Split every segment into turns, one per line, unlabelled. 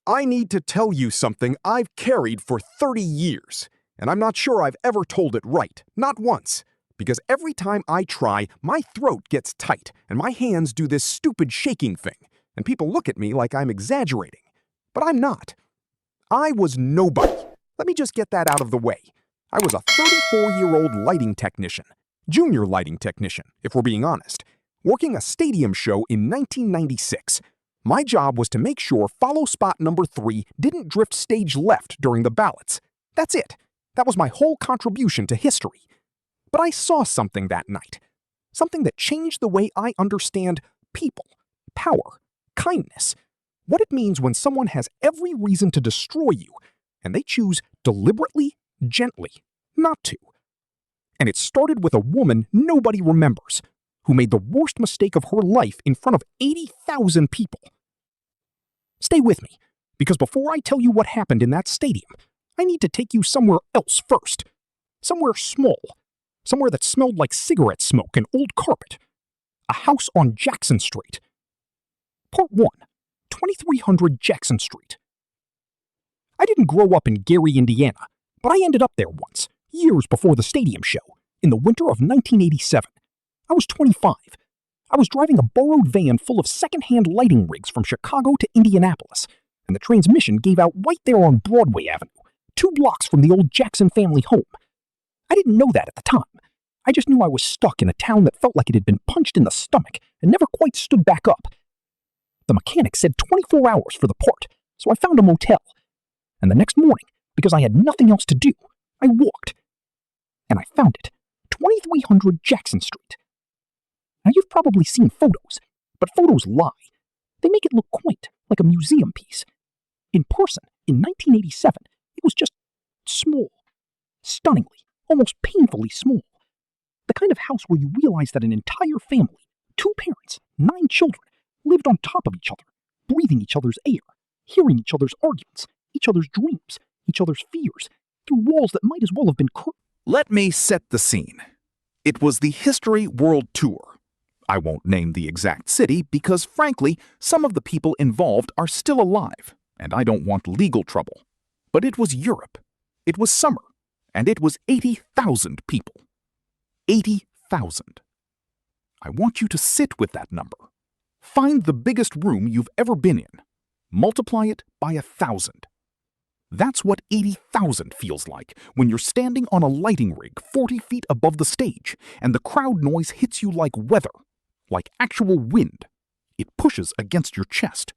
I need to tell you something I've carried for 30 years, and I'm not sure I've ever told it right, not once, because every time I try, my throat gets tight and my hands do this stupid shaking thing, and people look at me like I'm exaggerating. But I'm not. I was nobody. Let me just get that out of the way. I was a 34-year-old lighting technician, junior lighting technician, if we're being honest, working a stadium show in 1996. My job was to make sure follow spot number 3 didn't drift stage left during the ballots. That's it. That was my whole contribution to history. But I saw something that night. Something that changed the way I understand people, power, kindness. What it means when someone has every reason to destroy you, and they choose deliberately, gently, not to. And it started with a woman nobody remembers, who made the worst mistake of her life in front of 80,000 people. Stay with me, because before I tell you what happened in that stadium, I need to take you somewhere else first. Somewhere small. Somewhere that smelled like cigarette smoke and old carpet. A house on Jackson Street. Part 1. 2300 Jackson Street. I didn't grow up in Gary, Indiana, but I ended up there once, years before the stadium show, in the winter of 1987. I was 25. I was driving a borrowed van full of second-hand lighting rigs from Chicago to Indianapolis, and the transmission gave out right there on Broadway Avenue, 2 blocks from the old Jackson family home. I didn't know that at the time. I just knew I was stuck in a town that felt like it had been punched in the stomach and never quite stood back up. The mechanic said 24 hours for the part, so I found a motel. And the next morning, because I had nothing else to do, I walked. And I found it, 2300 Jackson Street. Now you've probably seen photos, but photos lie. They make it look quaint, like a museum piece. In person, in 1987, it was just small. Stunningly, almost painfully small. The kind of house where you realize that an entire family, 2 parents, 9 children, lived on top of each other, breathing each other's air, hearing each other's arguments, each other's dreams, each other's fears, through walls that might as well have been
Let me set the scene. It was the History World Tour. I won't name the exact city because, frankly, some of the people involved are still alive, and I don't want legal trouble. But it was Europe. It was summer, and it was 80,000 people. 80,000. I want you to sit with that number. Find the biggest room you've ever been in. Multiply it by 1,000. That's what 80,000 feels like when you're standing on a lighting rig 40 feet above the stage and the crowd noise hits you like weather, like actual wind. It pushes against your chest.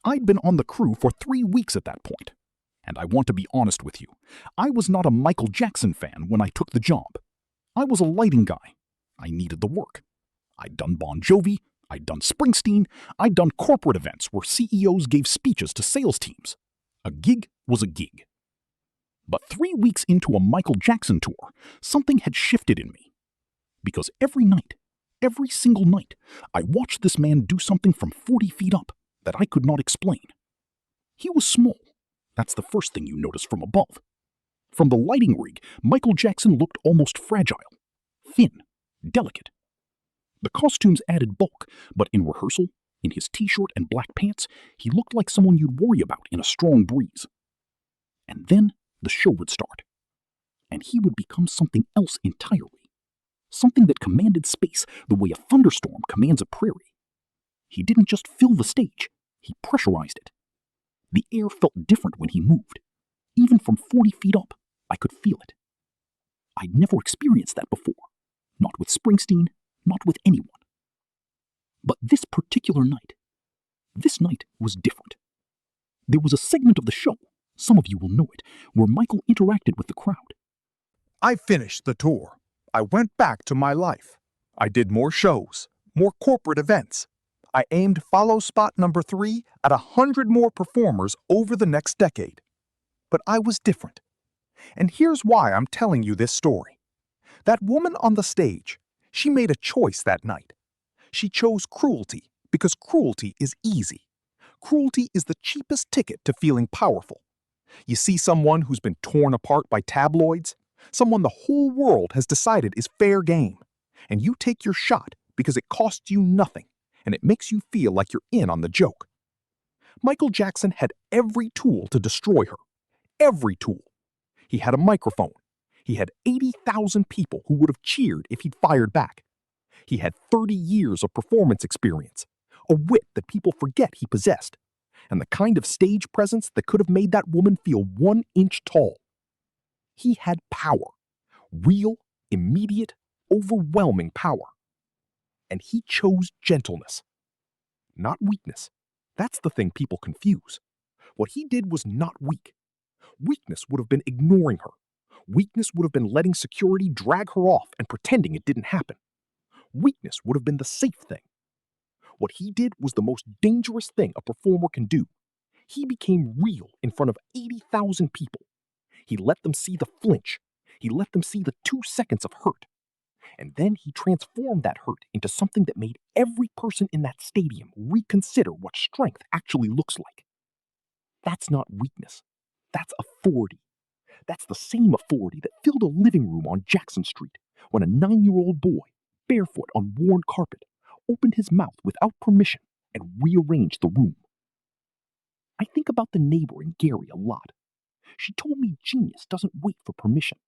I'd been on the crew for 3 weeks at that point, and I want to be honest with you. I was not a Michael Jackson fan when I took the job. I was a lighting guy. I needed the work. I'd done Bon Jovi, I'd done Springsteen, I'd done corporate events where CEOs gave speeches to sales teams. A gig was a gig. But 3 weeks into a Michael Jackson tour, something had shifted in me. Because every night, every single night, I watched this man do something from 40 feet up that I could not explain. He was small. That's the first thing you notice from above. From the lighting rig, Michael Jackson looked almost fragile, thin, delicate. The costumes added bulk, but in rehearsal, in his t-shirt and black pants, he looked like someone you'd worry about in a strong breeze. And then the show would start, and he would become something else entirely. Something that commanded space the way a thunderstorm commands a prairie. He didn't just fill the stage, he pressurized it. The air felt different when he moved. Even from 40 feet up, I could feel it. I'd never experienced that before. Not with Springsteen, not with anyone. But this particular night, this night was different. There was a segment of the show, some of you will know it, where Michael interacted with the crowd.
I finished the tour. I went back to my life. I did more shows, more corporate events. I aimed follow spot number 3 at 100 more performers over the next decade. But I was different. And here's why I'm telling you this story. That woman on the stage, she made a choice that night. She chose cruelty because cruelty is easy. Cruelty is the cheapest ticket to feeling powerful. You see someone who's been torn apart by tabloids, someone the whole world has decided is fair game, and you take your shot because it costs you nothing and it makes you feel like you're in on the joke.
Michael Jackson had every tool to destroy her. Every tool. He had a microphone. He had 80,000 people who would have cheered if he'd fired back. He had 30 years of performance experience, a wit that people forget he possessed, and the kind of stage presence that could have made that woman feel 1 inch tall. He had power. Real, immediate, overwhelming power. And he chose gentleness. Not weakness. That's the thing people confuse. What he did was not weak. Weakness would have been ignoring her. Weakness would have been letting security drag her off and pretending it didn't happen. Weakness would have been the safe thing. What he did was the most dangerous thing a performer can do. He became real in front of 80,000 people. He let them see the flinch. He let them see the 2 seconds of hurt. And then he transformed that hurt into something that made every person in that stadium reconsider what strength actually looks like. That's not weakness. That's authority. That's the same authority that filled a living room on Jackson Street when a 9-year-old boy, barefoot on worn carpet, opened his mouth without permission and rearranged the room. I think about the neighbor in Gary a lot. She told me genius doesn't wait for permission.